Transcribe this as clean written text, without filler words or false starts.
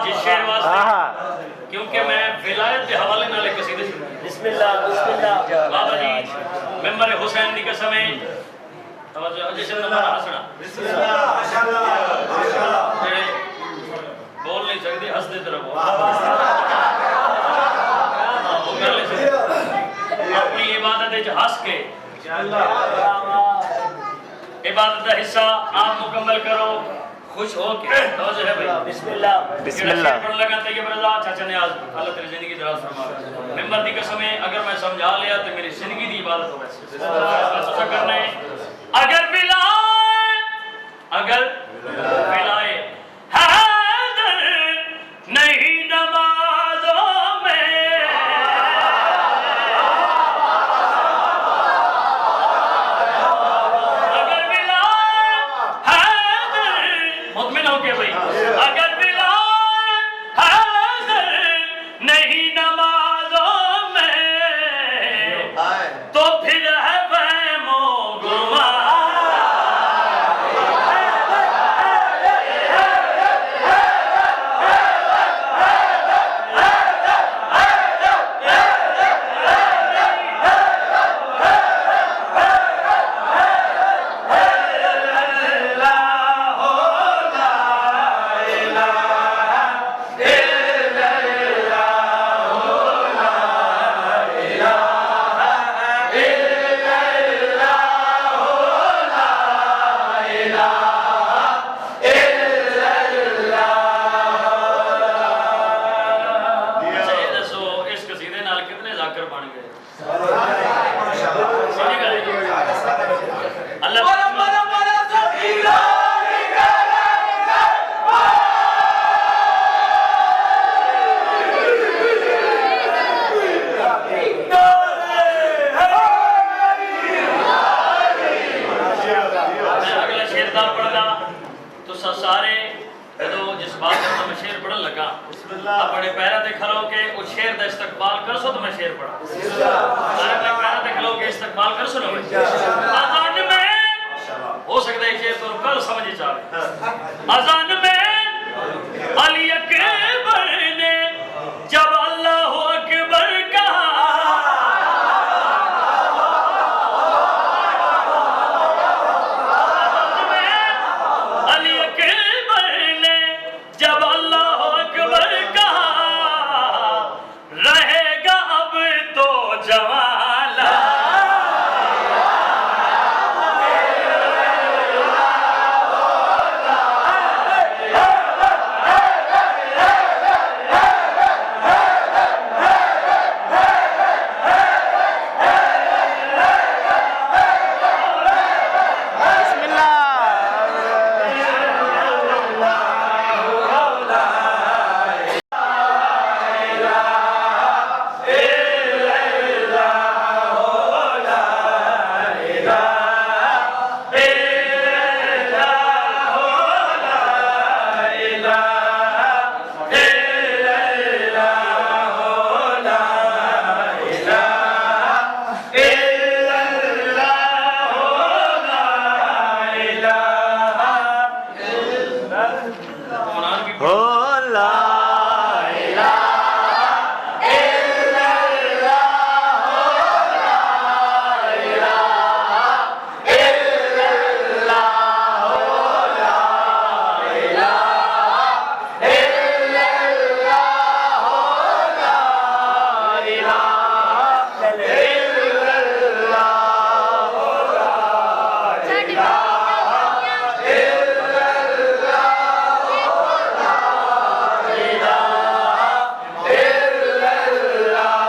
جس شعر واسطے کیونکہ میں ولایت کے حوالے نال ایک قصیدے سنا بسم اللہ بابا جی ممبر حسین دی قسم ہے توجہ جشن نمبر سنا بسم اللہ ماشاءاللہ بول نہیں سکتے ہنس دے طرف اپنی عبادت ہنس کے عبادت کا حصہ آپ مکمل کرو خوش ہو کے توجہ ہے بھائی بسم اللہ بسم اللہ پڑھ لگا طیب رضا چاچا نیاز اللہ تیری زندگی دراز فرمائے ممبر دی قسم ہے اگر میں سمجھا لیا تو میری زندگی دی عبادت ہو ویسے ایسا کرنا ہے اگر بلائے اگر بلائے حیدر نہیں نمازوں میں اگر بلائے حیدر مطمئن ہو کے بھئی اگر بلائے حیدر نہیں نمازوں میں تو پھر ہے وہم و گمان اپنے پیرہ دے کھلو کے اس شیر دا استقبال کر سو تو میں شیر پڑھا اپنے پیرہ دے کھلو کے استقبال کر سو نوے آزان میں ہو سکتا ہے شیر تو کل سمجھے چاہے آزان میں